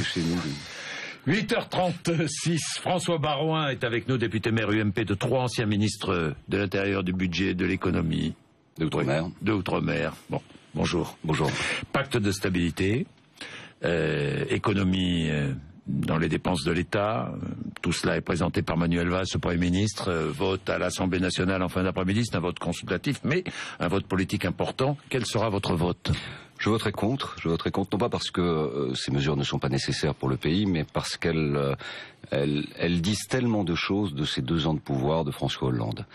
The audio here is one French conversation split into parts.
chez nous. 8h36, François Baroin est avec nous, député maire UMP de Troyes, ancien ministre de l'Intérieur, du Budget, de l'Économie. De Outre-mer. De Outre-mer. Bon, bonjour. Bonjour. Pacte de stabilité, économie dans les dépenses de l'État. Tout cela est présenté par Manuel Valls, le Premier ministre. Vote à l'Assemblée nationale en fin d'après-midi. C'est un vote consultatif, mais un vote politique important. Quel sera votre vote ? Je voterai contre, non pas parce que ces mesures ne sont pas nécessaires pour le pays, mais parce qu'elles disent tellement de choses de ces 2 ans de pouvoir de François Hollande.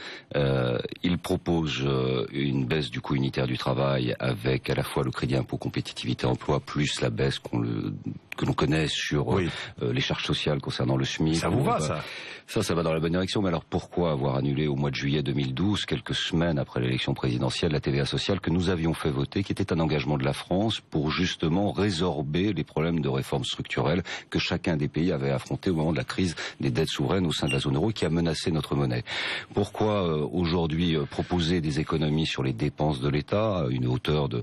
Il propose une baisse du coût unitaire du travail avec à la fois le crédit impôt compétitivité emploi plus la baisse que l'on connaît sur les charges sociales concernant le SMIC. Ça vous va, ça ? Ça va dans la bonne direction, mais alors pourquoi avoir annulé au mois de juillet 2012, quelques semaines après l'élection présidentielle, la TVA sociale que nous avions fait voter, qui était un engagement de la France pour justement résorber les problèmes de réformes structurelles que chacun des pays avait affrontés au moment de la crise des dettes souveraines au sein de la zone euro qui a menacé notre monnaie. Pourquoi aujourd'hui proposer des économies sur les dépenses de l'État à une hauteur de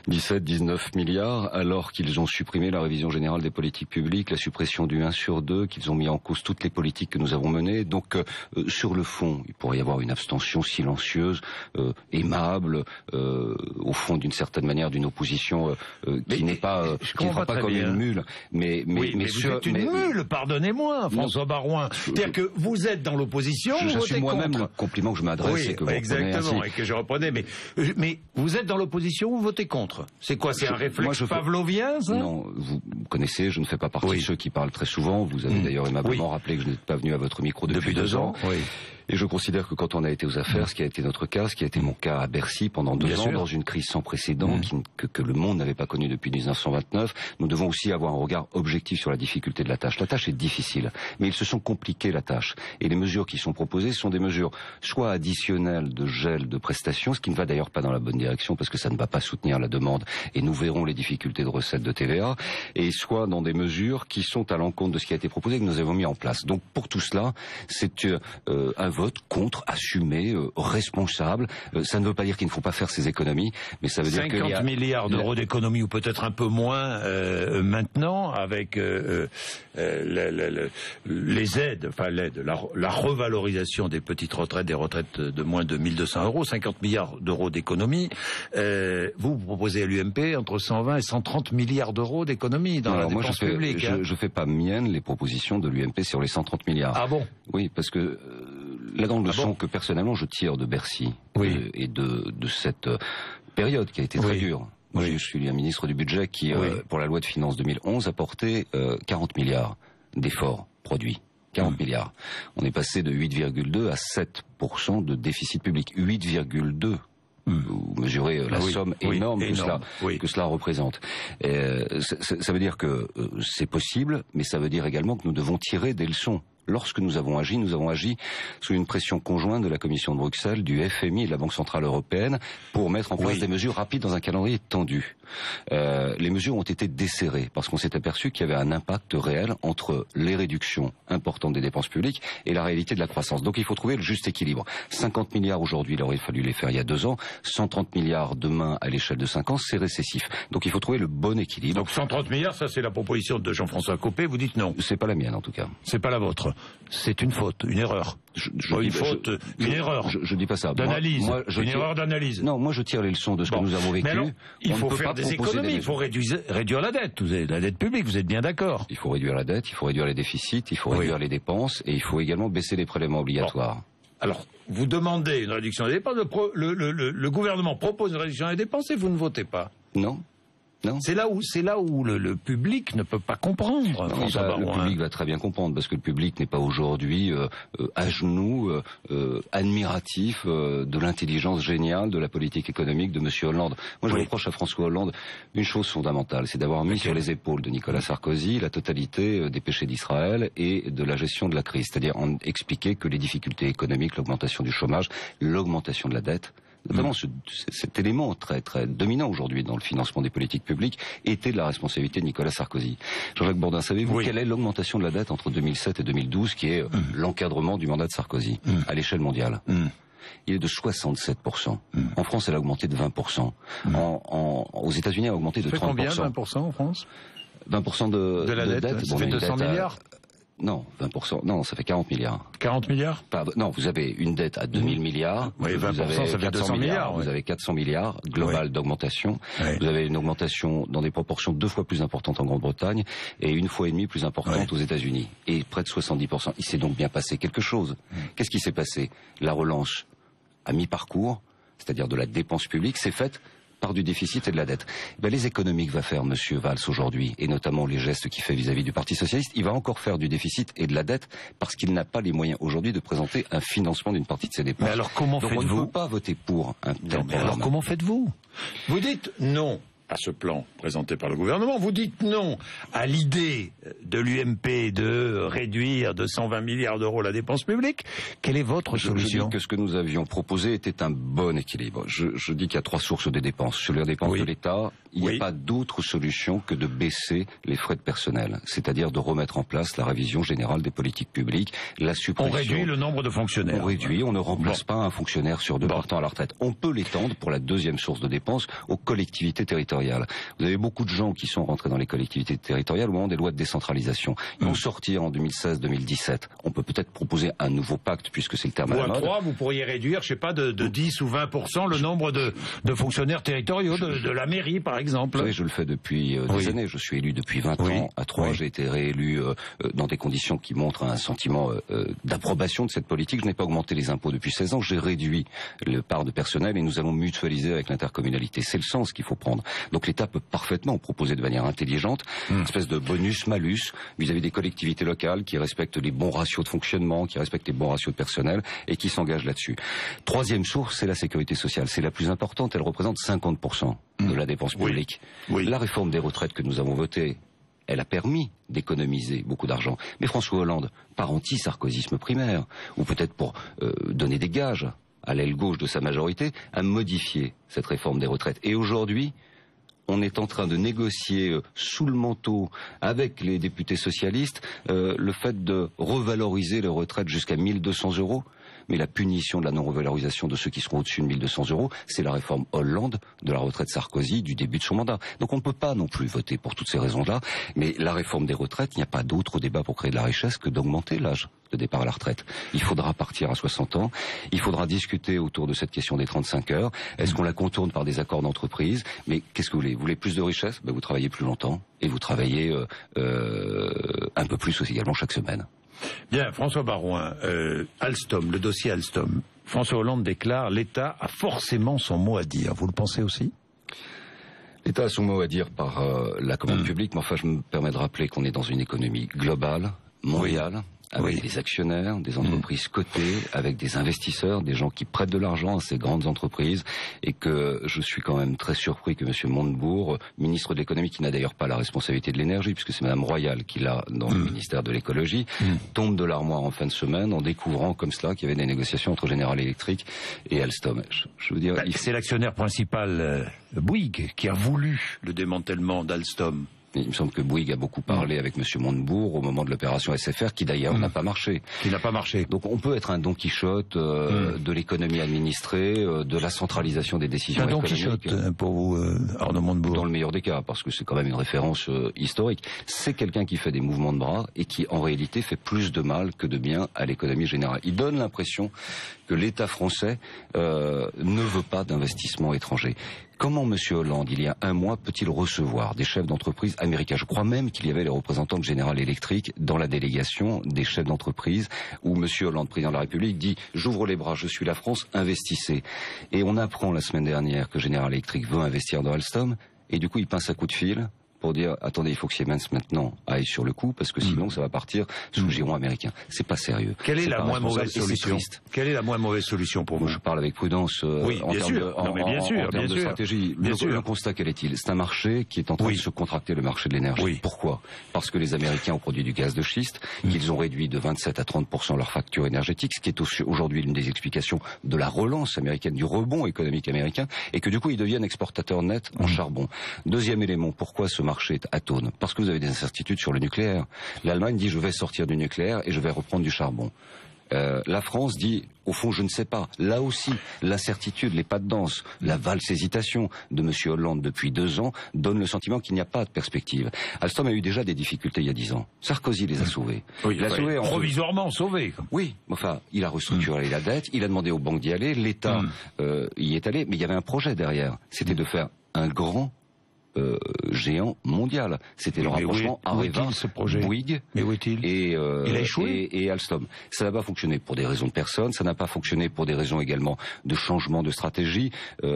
17-19 milliards alors qu'ils ont supprimé la révision générale des politiques publiques, la suppression du 1 sur 2, qu'ils ont mis en cause toutes les politiques que nous avons menées. Donc sur le fond, il pourrait y avoir une abstention silencieuse, aimable, au fond d'une certaine manière d'une opposition qui n'est pas qui ne fera pas comme une mule. Mais vous êtes une mule, pardonnez-moi, François Baroin. C'est-à-dire que vous êtes dans l'opposition, vous votez contre. moi-même le compliment que je m'adresse et que vous exactement, et que je reprenais. Mais vous êtes dans l'opposition, vous votez contre. C'est quoi, c'est un réflexe pavlovien, ça ? Non, vous connaissez, je ne fais pas partie de ceux qui parlent très souvent. Vous avez d'ailleurs aimablement rappelé que je n'étais pas venu à votre micro depuis 2 ans. Et je considère que quand on a été aux affaires, ce qui a été notre cas, ce qui a été mon cas à Bercy pendant 2 ans, dans une crise sans précédent que le monde n'avait pas connue depuis 1929, nous devons aussi avoir un regard objectif sur la difficulté de la tâche. La tâche est difficile, mais ils se sont compliqués la tâche. Et les mesures qui sont proposées sont des mesures soit additionnelles de gel de prestations, ce qui ne va d'ailleurs pas dans la bonne direction parce que ça ne va pas soutenir la demande et nous verrons les difficultés de recettes de TVA, et soit dans des mesures qui sont à l'encontre de ce qui a été proposé et que nous avons mis en place. Donc pour tout cela, c'est un vote contre, assumé, responsable. Ça ne veut pas dire qu'il ne faut pas faire ces économies, mais ça veut dire qu'il y a 50 milliards d'euros d'économies, ou peut-être un peu moins maintenant, avec les aides, enfin l'aide, la revalorisation des petites retraites, des retraites de moins de 1200 euros, 50 milliards d'euros d'économies. Vous proposez à l'UMP entre 120 et 130 milliards d'euros d'économies dans la dépense publique. Je fais pas mienne les propositions de l'UMP sur les 130 milliards. Ah bon ? Oui, parce que la grande leçon que personnellement je tire de Bercy et de cette période qui a été très dure. Moi, je suis un ministre du budget qui, pour la loi de finances 2011, a porté 40 milliards d'efforts produits. 40 milliards. On est passé de 8,2 à 7% de déficit public. 8,2. Vous mesurez la somme énorme que cela représente. Ça veut dire que c'est possible, mais ça veut dire également que nous devons tirer des leçons. Lorsque nous avons agi sous une pression conjointe de la Commission de Bruxelles, du FMI et de la Banque Centrale Européenne pour mettre en place des mesures rapides dans un calendrier tendu. Les mesures ont été desserrées parce qu'on s'est aperçu qu'il y avait un impact réel entre les réductions importantes des dépenses publiques et la réalité de la croissance. Donc il faut trouver le juste équilibre. 50 milliards aujourd'hui, il aurait fallu les faire il y a 2 ans. 130 milliards demain à l'échelle de 5 ans, c'est récessif. Donc il faut trouver le bon équilibre. Donc 130 milliards, ça c'est la proposition de Jean-François Copé, vous dites non. C'est pas la mienne en tout cas. C'est pas la vôtre. C'est une faute, une erreur. Une erreur. Je dis pas ça. D'analyse. Une erreur d'analyse. Non, moi je tire les leçons de ce que nous avons vécu. Mais alors, il faut faire des économies, il faut réduire la dette. La dette publique, vous êtes bien d'accord. Il faut réduire la dette, il faut réduire les déficits, il faut réduire les dépenses et il faut également baisser les prélèvements obligatoires. Bon. Alors, vous demandez une réduction des dépenses, le gouvernement propose une réduction des dépenses et vous ne votez pas. Non. C'est là où le public ne peut pas comprendre. Le public va très bien comprendre parce que le public n'est pas aujourd'hui à genoux, admiratif de l'intelligence géniale de la politique économique de M. Hollande. Moi, je reproche à François Hollande une chose fondamentale, c'est d'avoir mis sur les épaules de Nicolas Sarkozy la totalité des péchés d'Israël et de la gestion de la crise, c'est-à-dire expliquer que les difficultés économiques, l'augmentation du chômage, l'augmentation de la dette, notamment cet élément très très dominant aujourd'hui dans le financement des politiques publiques était de la responsabilité de Nicolas Sarkozy. Jean-Jacques Bourdin, savez-vous quelle est l'augmentation de la dette entre 2007 et 2012 qui est l'encadrement du mandat de Sarkozy à l'échelle mondiale? Il est de 67%. En France, elle a augmenté de 20%. Aux États-Unis, elle a augmenté de 30%. Combien 20% en France? 20% de la dette, ça fait 200 milliards. Non, 20%, non, ça fait 40 milliards. 40 milliards? Pardon, non, vous avez une dette à 2000 milliards. Oui, 20%, ça fait 200 milliards. Vous avez 400 milliards global d'augmentation. Vous avez une augmentation dans des proportions 2 fois plus importantes en Grande-Bretagne et 1,5 fois plus importante aux États-Unis. Et près de 70%. Il s'est donc bien passé quelque chose. Qu'est-ce qui s'est passé? La relance à mi-parcours, c'est-à-dire de la dépense publique, s'est faite par du déficit et de la dette. Les économies que va faire Monsieur Valls aujourd'hui, et notamment les gestes qu'il fait vis-à-vis du Parti Socialiste, il va encore faire du déficit et de la dette parce qu'il n'a pas les moyens aujourd'hui de présenter un financement d'une partie de ses dépenses. Mais alors comment faites-vous? On ne peut pas voter pour un tel programme. Alors comment faites-vous? Vous dites non à ce plan présenté par le gouvernement, vous dites non à l'idée de l'UMP de réduire de 120 milliards d'euros la dépense publique. Quelle est votre solution? Je dis que ce que nous avions proposé était un bon équilibre. Je dis qu'il y a 3 sources de dépenses. Sur les dépenses de l'État, il n'y a pas d'autre solution que de baisser les frais de personnel, c'est-à-dire de remettre en place la révision générale des politiques publiques, la suppression... On réduit le nombre de fonctionnaires. On réduit, on ne remplace pas un fonctionnaire sur 2 partant à la retraite. On peut l'étendre pour la deuxième source de dépenses aux collectivités territoriales. Vous avez beaucoup de gens qui sont rentrés dans les collectivités territoriales au moment des lois de décentralisation. Ils vont sortir en 2016-2017. On peut peut-être proposer un nouveau pacte, puisque c'est le terme à la mode. 3, vous pourriez réduire, je sais pas, de 10 ou 20% le nombre de fonctionnaires territoriaux de la mairie, par exemple. Oui, je le fais depuis des années. Je suis élu depuis 20 ans. À 3, j'ai été réélu dans des conditions qui montrent un sentiment d'approbation de cette politique. Je n'ai pas augmenté les impôts depuis 16 ans. J'ai réduit le part de personnel et nous allons mutualiser avec l'intercommunalité. C'est le sens qu'il faut prendre. Donc l'État peut parfaitement proposer de manière intelligente une espèce de bonus-malus vis-à-vis des collectivités locales qui respectent les bons ratios de fonctionnement, qui respectent les bons ratios de personnel et qui s'engagent là-dessus. Troisième source, c'est la sécurité sociale. C'est la plus importante. Elle représente 50% de la dépense publique. La réforme des retraites que nous avons votée, elle a permis d'économiser beaucoup d'argent. Mais François Hollande, par anti-sarkozysme primaire, ou peut-être pour donner des gages à l'aile gauche de sa majorité, a modifié cette réforme des retraites. Et aujourd'hui, on est en train de négocier sous le manteau avec les députés socialistes le fait de revaloriser les retraites jusqu'à 1 200 €. Mais la punition de la non-revalorisation de ceux qui seront au-dessus de 1 200 €, c'est la réforme Hollande de la retraite Sarkozy du début de son mandat. Donc on ne peut pas non plus voter pour toutes ces raisons-là. Mais la réforme des retraites, il n'y a pas d'autre débat pour créer de la richesse que d'augmenter l'âge de départ à la retraite. Il faudra partir à 60 ans. Il faudra discuter autour de cette question des 35 heures. Est-ce qu'on la contourne par des accords d'entreprise? Mais qu'est-ce que vous voulez? Vous voulez plus de richesse? Vous travaillez plus longtemps et vous travaillez un peu plus aussi également chaque semaine. Bien, François Baroin, Alstom, le dossier Alstom. François Hollande déclare « L'État a forcément son mot à dire ». Vous le pensez aussi? L'État a son mot à dire par la commande publique, mais enfin je me permets de rappeler qu'on est dans une économie globale, mondiale, avec des actionnaires, des entreprises cotées, avec des investisseurs, des gens qui prêtent de l'argent à ces grandes entreprises, et que je suis quand même très surpris que M. Montebourg, ministre de l'économie, qui n'a d'ailleurs pas la responsabilité de l'énergie, puisque c'est Mme Royal qui l'a dans le ministère de l'écologie, tombe de l'armoire en fin de semaine en découvrant comme cela qu'il y avait des négociations entre General Electric et Alstom. Je veux dire, c'est l'actionnaire principal Bouygues qui a voulu le démantèlement d'Alstom. Il me semble que Bouygues a beaucoup parlé avec M. Montebourg au moment de l'opération SFR, qui d'ailleurs n'a pas marché. Qui n'a pas marché. Donc on peut être un Don Quichotte de l'économie administrée, de la centralisation des décisions économiques. Un Don Quichotte pour vous, Arnaud Montebourg. Dans le meilleur des cas, parce que c'est quand même une référence historique. C'est quelqu'un qui fait des mouvements de bras et qui en réalité fait plus de mal que de bien à l'économie générale. Il donne l'impression que l'État français ne veut pas d'investissement étranger. Comment M. Hollande, il y a un mois, peut-il recevoir des chefs d'entreprise américains? Je crois même qu'il y avait les représentants de General Electric dans la délégation des chefs d'entreprise où M. Hollande, président de la République, dit « J'ouvre les bras, je suis la France, investissez ». Et on apprend la semaine dernière que General Electric veut investir dans Alstom et du coup il pince un coup de fil pour dire « Attendez, il faut que Siemens maintenant aille sur le coup parce que sinon ça va partir sous le giron américain ». C'est pas sérieux. Quelle est la moins mauvaise solution? Quelle est la moins mauvaise solution pour vous? Moi, je parle avec prudence en termes de stratégie. Le constat, quel est-il? C'est un marché qui est en train de se contracter, le marché de l'énergie. Pourquoi? Parce que les Américains ont produit du gaz de schiste, qu'ils ont réduit de 27 à 30% leur facture énergétique, ce qui est aujourd'hui l'une des explications de la relance américaine, du rebond économique américain, et que du coup ils deviennent exportateurs nets en charbon. Deuxième élément, pourquoi ce marché est atone? Parce que vous avez des incertitudes sur le nucléaire. L'Allemagne dit je vais sortir du nucléaire et je vais reprendre du charbon. La France dit, au fond, je ne sais pas. Là aussi, l'incertitude, les pas de danse, la valse hésitation de M. Hollande depuis 2 ans donne le sentiment qu'il n'y a pas de perspective. Alstom a eu déjà des difficultés il y a 10 ans. Sarkozy les a sauvés. Oui, il a sauvé provisoirement sauvés. Oui, enfin, il a restructuré la dette, il a demandé aux banques d'y aller, l'État y est allé, mais il y avait un projet derrière. C'était de faire un grand géant mondial. C'était le rapprochement Areva, Bouygues et Alstom. Ça n'a pas fonctionné pour des raisons de personnes, ça n'a pas fonctionné pour des raisons également de changement de stratégie.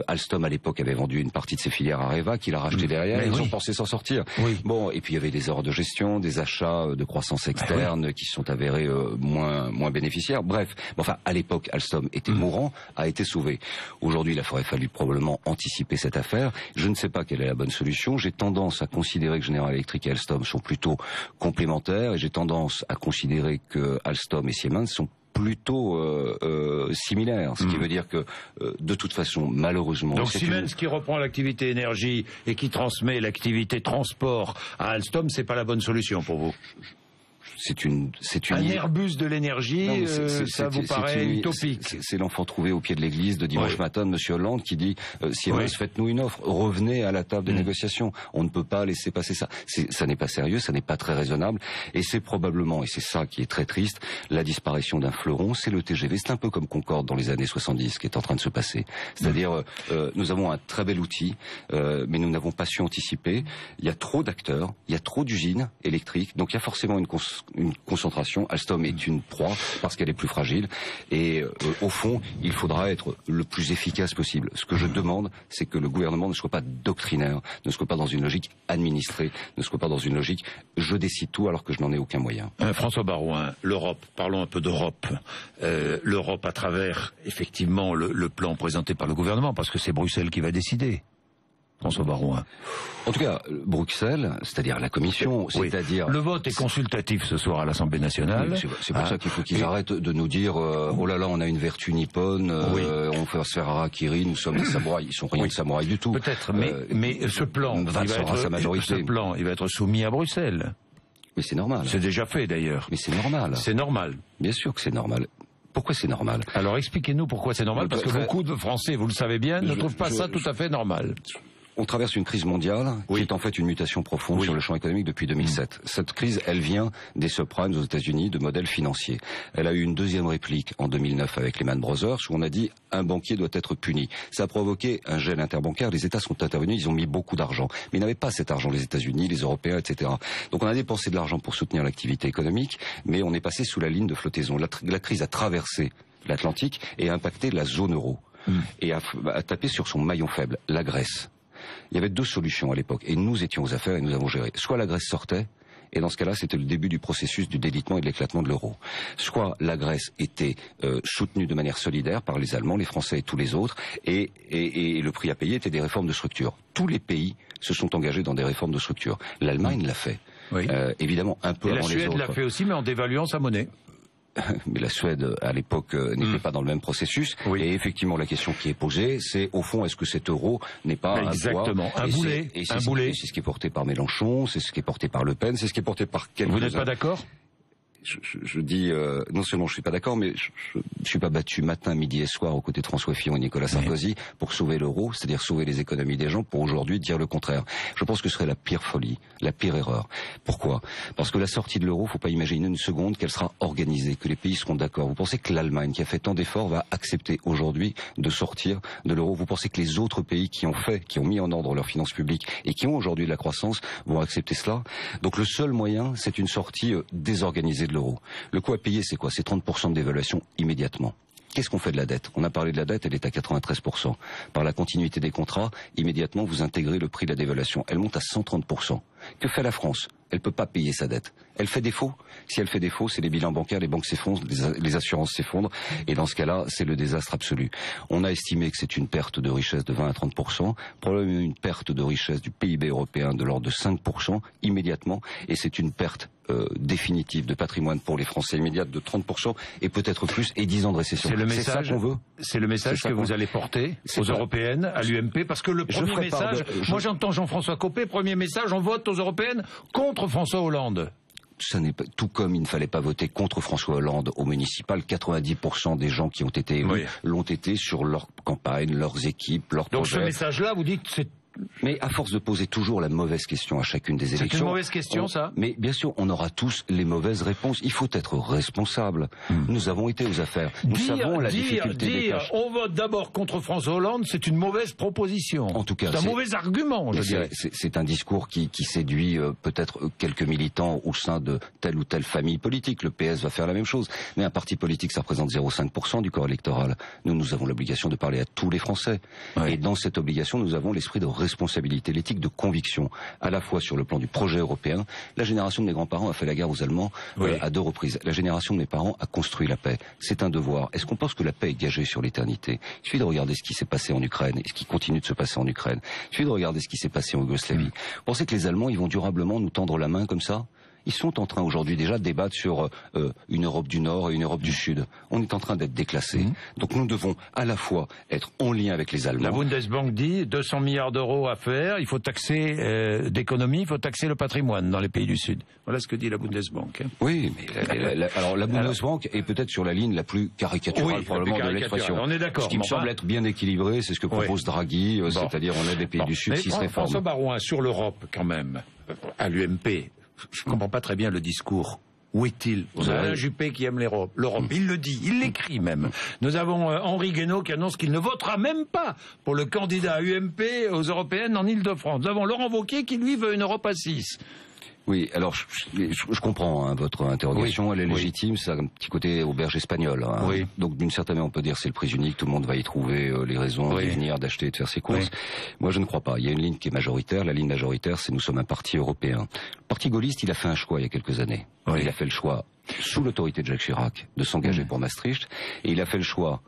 Alstom à l'époque avait vendu une partie de ses filières à Areva, qu'il a racheté derrière, ils ont pensé s'en sortir. Bon, et puis il y avait des erreurs de gestion, des achats de croissance externe qui se sont avérés moins bénéficiaires. Bref, enfin à l'époque Alstom était mourant, a été sauvé. Aujourd'hui, il aurait fallu probablement anticiper cette affaire. Je ne sais pas quelle est la bonne solution. J'ai tendance à considérer que General Electric et Alstom sont plutôt complémentaires et j'ai tendance à considérer que Alstom et Siemens sont plutôt similaires, ce qui veut dire que de toute façon, malheureusement... Donc Siemens qui reprend l'activité énergie et qui transmet l'activité transport à Alstom, c'est pas la bonne solution pour vous? Un Airbus de l'énergie, ça vous paraît utopique? C'est l'enfant trouvé au pied de l'église de dimanche matin de M. Hollande qui dit Siemens, faites-nous une offre, revenez à la table de négociation. On ne peut pas laisser passer ça. Ça n'est pas sérieux, ça n'est pas très raisonnable, et c'est probablement, et c'est ça qui est très triste, la disparition d'un fleuron, c'est le TGV. C'est un peu comme Concorde dans les années 70 qui est en train de se passer. C'est-à-dire, nous avons un très bel outil, mais nous n'avons pas su anticiper. Il y a trop d'acteurs, il y a trop d'usines électriques, donc il y a forcément une concentration. Alstom est une proie parce qu'elle est plus fragile et au fond il faudra être le plus efficace possible. Ce que je demande, c'est que le gouvernement ne soit pas doctrinaire, ne soit pas dans une logique administrée, ne soit pas dans une logique je décide tout alors que je n'en ai aucun moyen. François Baroin, l'Europe, parlons un peu d'Europe. L'Europe à travers effectivement le plan présenté par le gouvernement, parce que c'est Bruxelles qui va décider. François Baroin. En tout cas, Bruxelles, c'est-à-dire la Commission, c'est-à-dire... Le vote est consultatif ce soir à l'Assemblée nationale. C'est pour ça qu'il faut qu'ils arrêtent de nous dire oh là là, on a une vertu nippone, on fait se faire harakiri, nous sommes des samouraïs. Ils sont rien de samouraïs du tout. Peut-être, mais ce plan, il va être soumis à Bruxelles. Mais c'est normal. C'est déjà fait d'ailleurs. Mais c'est normal. C'est normal. Bien sûr que c'est normal. Pourquoi c'est normal? Alors expliquez-nous pourquoi c'est normal, parce que beaucoup de Français, vous le savez bien, ne trouvent pas ça tout à fait normal. On traverse une crise mondiale qui est en fait une mutation profonde sur le champ économique depuis 2007. Cette crise, elle vient des subprimes aux États-Unis, de modèles financiers. Elle a eu une deuxième réplique en 2009 avec Lehman Brothers, où on a dit un banquier doit être puni. Ça a provoqué un gel interbancaire. Les États sont intervenus, ils ont mis beaucoup d'argent, mais ils n'avaient pas cet argent, les États-Unis, les Européens, etc. Donc on a dépensé de l'argent pour soutenir l'activité économique, mais on est passé sous la ligne de flottaison. La crise a traversé l'Atlantique et a impacté la zone euro et a tapé sur son maillon faible, la Grèce. Il y avait 2 solutions à l'époque, et nous étions aux affaires et nous avons géré. Soit la Grèce sortait, et dans ce cas-là, c'était le début du processus du délitement et de l'éclatement de l'euro. Soit la Grèce était soutenue de manière solidaire par les Allemands, les Français et tous les autres, et le prix à payer était des réformes de structure. Tous les pays se sont engagés dans des réformes de structure. L'Allemagne l'a fait, évidemment un peu avant les autres. Et la Suède l'a fait aussi, mais en dévaluant sa monnaie. Mais la Suède, à l'époque, n'était pas dans le même processus. Et effectivement, la question qui est posée, c'est, au fond, est-ce que cet euro n'est pas un boulet? C'est ce qui est porté par Mélenchon, c'est ce qui est porté par Le Pen, c'est ce qui est porté par quelques-uns. Vous n'êtes pas d'accord? Je dis, non seulement je suis pas d'accord, mais je suis pas battu matin, midi et soir aux côtés de François Fillon et Nicolas Sarkozy pour sauver l'euro, c'est-à-dire sauver les économies des gens, pour aujourd'hui dire le contraire. Je pense que ce serait la pire folie, la pire erreur. Pourquoi? Parce que la sortie de l'euro, faut pas imaginer une seconde qu'elle sera organisée, que les pays seront d'accord. Vous pensez que l'Allemagne, qui a fait tant d'efforts, va accepter aujourd'hui de sortir de l'euro? Vous pensez que les autres pays qui ont mis en ordre leurs finances publiques et qui ont aujourd'hui de la croissance vont accepter cela? Donc le seul moyen, c'est une sortie désorganisée de l'euro. Le coût à payer, c'est quoi? C'est 30% de dévaluation immédiatement. Qu'est-ce qu'on fait de la dette? On a parlé de la dette, elle est à 93%. Par la continuité des contrats, immédiatement, vous intégrez le prix de la dévaluation. Elle monte à 130%. Que fait la France? Elle peut pas payer sa dette. Elle fait défaut. Si elle fait défaut, c'est les bilans bancaires, les banques s'effondrent, les assurances s'effondrent, et dans ce cas-là, c'est le désastre absolu. On a estimé que c'est une perte de richesse de 20 à 30%, probablement une perte de richesse du PIB européen de l'ordre de 5% immédiatement, et c'est une perte définitive de patrimoine pour les Français immédiate de 30% et peut-être plus, et 10 ans de récession. C'est ça qu'on veut. C'est le message que vous allez porter aux européennes, à l'UMP, parce que le premier message, moi j'entends Jean-François Copé, premier message, on vote aux européennes contre François Hollande. ça n'est pas, tout comme il ne fallait pas voter contre François Hollande au municipal, 90% des gens qui ont été élus l'ont été sur leur campagne, leurs équipes, leurs projets. Donc ce message-là, vous dites, c'est... Mais à force de poser toujours la mauvaise question à chacune des élections... C'est une mauvaise question, ça ? Mais bien sûr, on aura tous les mauvaises réponses. Il faut être responsable. Nous avons été aux affaires. Nous savons la difficulté des tâches. On vote d'abord contre François Hollande, c'est une mauvaise proposition. En tout cas, c'est un mauvais argument, je dirais. C'est un discours qui séduit peut-être quelques militants au sein de telle ou telle famille politique. Le PS va faire la même chose. Mais un parti politique, ça représente 0,5% du corps électoral. Nous avons l'obligation de parler à tous les Français. Et dans cette obligation, nous avons l'esprit de responsabilité, l'éthique de conviction, à la fois sur le plan du projet européen. La génération de mes grands-parents a fait la guerre aux Allemands à 2 reprises. La génération de mes parents a construit la paix. C'est un devoir. Est-ce qu'on pense que la paix est gagée sur l'éternité ? Il suffit de regarder ce qui s'est passé en Ukraine et ce qui continue de se passer en Ukraine. Il suffit de regarder ce qui s'est passé en Yougoslavie. Vous pensez que les Allemands, ils vont durablement nous tendre la main comme ça ? Ils sont en train aujourd'hui déjà de débattre sur une Europe du Nord et une Europe du Sud. On est en train d'être déclassés. Donc nous devons à la fois être en lien avec les Allemands. La Bundesbank dit 200 milliards d'euros à faire, il faut taxer d'économie, il faut taxer le patrimoine dans les pays du Sud. Voilà ce que dit la Bundesbank. Hein. Oui, mais alors la Bundesbank est peut-être sur la ligne la plus caricaturale probablement de l'expression. On est d'accord. Ce qui me semble être bien équilibré, c'est ce que propose Draghi, c'est-à-dire on aide les pays du Sud s'ils se réforment. François Baroin, sur l'Europe quand même, à l'UMP, je ne comprends pas très bien le discours. Où est-il ? Alain Juppé qui aime l'Europe. Il le dit, il l'écrit même. Nous avons Henri Guénaud qui annonce qu'il ne votera même pas pour le candidat UMP aux européennes en Ile-de-France. Nous avons Laurent Wauquiez qui lui veut une Europe à 6. Oui, alors je comprends votre interrogation, elle est légitime, c'est un petit côté auberge espagnole. Donc d'une certaine manière on peut dire c'est le prix unique, tout le monde va y trouver les raisons d'y venir, d'acheter et de faire ses courses. Moi je ne crois pas, il y a une ligne qui est majoritaire, la ligne majoritaire c'est nous sommes un parti européen. Le parti gaulliste il a fait un choix il y a quelques années, il a fait le choix sous l'autorité de Jacques Chirac de s'engager pour Maastricht, et il a fait le choix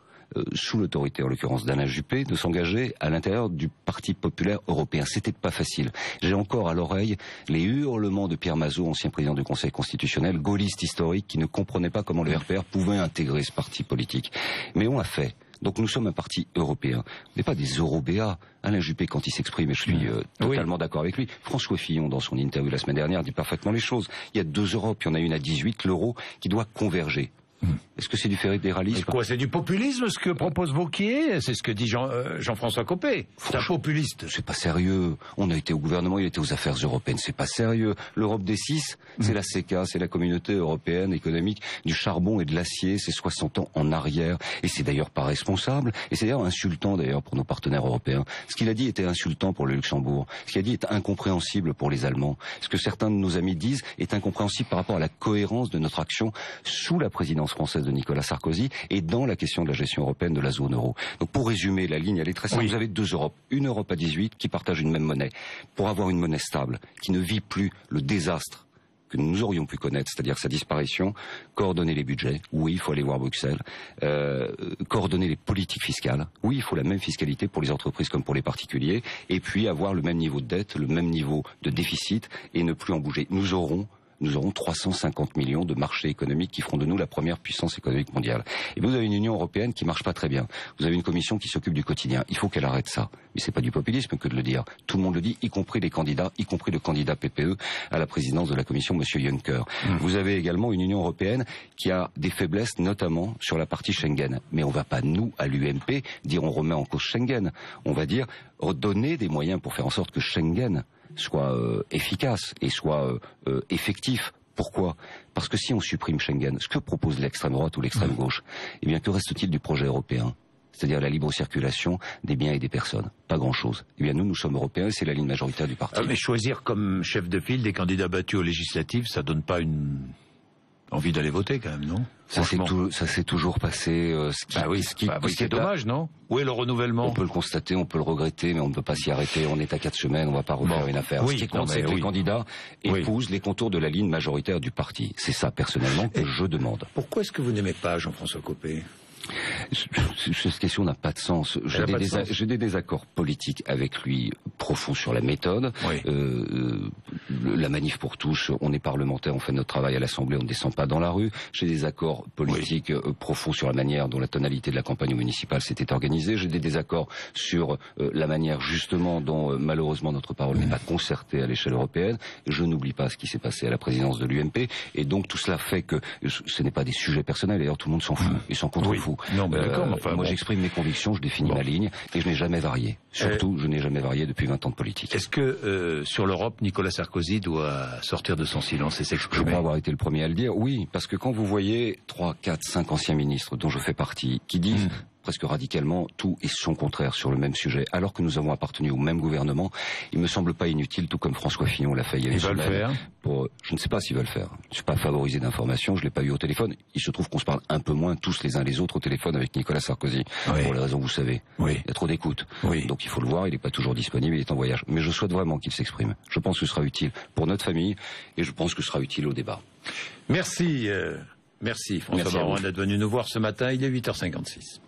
sous l'autorité, en l'occurrence d'Alain Juppé, de s'engager à l'intérieur du Parti populaire européen. C'était pas facile. J'ai encore à l'oreille les hurlements de Pierre Mazeaud, ancien président du Conseil constitutionnel, gaulliste historique, qui ne comprenait pas comment le RPR pouvait intégrer ce parti politique. Mais on l'a fait. Donc nous sommes un parti européen. On n'est pas des eurobéats. Alain Juppé, quand il s'exprime, et je suis totalement d'accord avec lui, François Fillon, dans son interview la semaine dernière, dit parfaitement les choses. Il y a 2 Europes, il y en a une à 18, l'euro, qui doit converger. Est-ce que c'est du fédéralisme ? C'est quoi ? C'est du populisme ce que propose Wauquiez ? C'est ce que dit Jean-François Copé. C'est un populiste. C'est pas sérieux. On a été au gouvernement, il était aux affaires européennes. C'est pas sérieux. L'Europe des 6, c'est la CECA, c'est la Communauté européenne économique du charbon et de l'acier. C'est 60 ans en arrière. Et c'est d'ailleurs pas responsable. Et c'est d'ailleurs insultant d'ailleurs pour nos partenaires européens. Ce qu'il a dit était insultant pour le Luxembourg. Ce qu'il a dit est incompréhensible pour les Allemands. Ce que certains de nos amis disent est incompréhensible par rapport à la cohérence de notre action sous la présidence française de Nicolas Sarkozy et dans la question de la gestion européenne de la zone euro. Donc pour résumer, la ligne elle est très simple. Vous avez 2 Europes. Une Europe à 18 qui partagent une même monnaie. Pour avoir une monnaie stable, qui ne vit plus le désastre que nous aurions pu connaître, c'est-à-dire sa disparition, coordonner les budgets, oui, il faut aller voir Bruxelles, coordonner les politiques fiscales, oui, il faut la même fiscalité pour les entreprises comme pour les particuliers, et puis avoir le même niveau de dette, le même niveau de déficit, et ne plus en bouger. Nous aurons 350 millions de marchés économiques qui feront de nous la première puissance économique mondiale. Et vous avez une Union européenne qui marche pas très bien. Vous avez une commission qui s'occupe du quotidien. Il faut qu'elle arrête ça. Mais c'est pas du populisme que de le dire. Tout le monde le dit, y compris les candidats, y compris le candidat PPE à la présidence de la Commission, Monsieur Juncker. Vous avez également une Union européenne qui a des faiblesses, notamment sur la partie Schengen. Mais on va pas, nous, à l'UMP, dire on remet en cause Schengen. On va dire redonner des moyens pour faire en sorte que Schengen soit efficace et soit effectif. Pourquoi ? Parce que si on supprime Schengen, ce que propose l'extrême droite ou l'extrême gauche, eh bien que reste-t-il du projet européen ? C'est-à-dire la libre circulation des biens et des personnes. Pas grand-chose. Eh bien nous sommes européens et c'est la ligne majoritaire du parti. Mais choisir comme chef de file des candidats battus aux législatives, ça donne pas une envie d'aller voter quand même, non ? Ça s'est toujours passé. C'est dommage, non ? Où est le renouvellement ? On peut le constater, on peut le regretter, mais on ne peut pas s'y arrêter. On est à 4 semaines, on ne va pas refaire une affaire. Ce qui compte, c'est que les candidats épousent les contours de la ligne majoritaire du parti. C'est ça, personnellement, que je demande. Pourquoi est-ce que vous n'aimez pas Jean-François Copé ? Cette question n'a pas de sens. J'ai des désaccords politiques avec lui profonds sur la méthode. Oui. La manif pour tous, on est parlementaire, on fait notre travail à l'Assemblée, on ne descend pas dans la rue. J'ai des accords politiques profonds sur la manière dont la tonalité de la campagne municipale s'était organisée. J'ai des désaccords sur la manière justement dont malheureusement notre parole n'est pas concertée à l'échelle européenne. Je n'oublie pas ce qui s'est passé à la présidence de l'UMP. Et donc tout cela fait que ce n'est pas des sujets personnels. D'ailleurs tout le monde s'en fout. Ils s'en contrefout. Non, mais d'accord, enfin, moi j'exprime mes convictions, je définis ma ligne et je n'ai jamais varié. Surtout, je n'ai jamais varié depuis 20 ans de politique. Est-ce que sur l'Europe, Nicolas Sarkozy doit sortir de son silence et s'exprimer? Je crois avoir été le premier à le dire. Oui, parce que quand vous voyez 3, 4, 5 anciens ministres dont je fais partie qui disent presque radicalement tout et son contraire sur le même sujet, alors que nous avons appartenu au même gouvernement, il me semble pas inutile, tout comme François Fillon l'a fait il y a une semaine. Ils veulent faire je ne sais pas s'ils veulent faire. Je suis pas favorisé d'informations, je l'ai pas eu au téléphone. Il se trouve qu'on se parle un peu moins tous les uns les autres au téléphone avec Nicolas Sarkozy. Oui. Pour les raisons que vous savez. Oui. Il y a trop d'écoute. Oui. Donc il faut le voir, il n'est pas toujours disponible, il est en voyage. Mais je souhaite vraiment qu'il s'exprime. Je pense que ce sera utile pour notre famille et je pense que ce sera utile au débat. Merci. Merci François Baroin d'être venu nous voir ce matin, il est 8h56.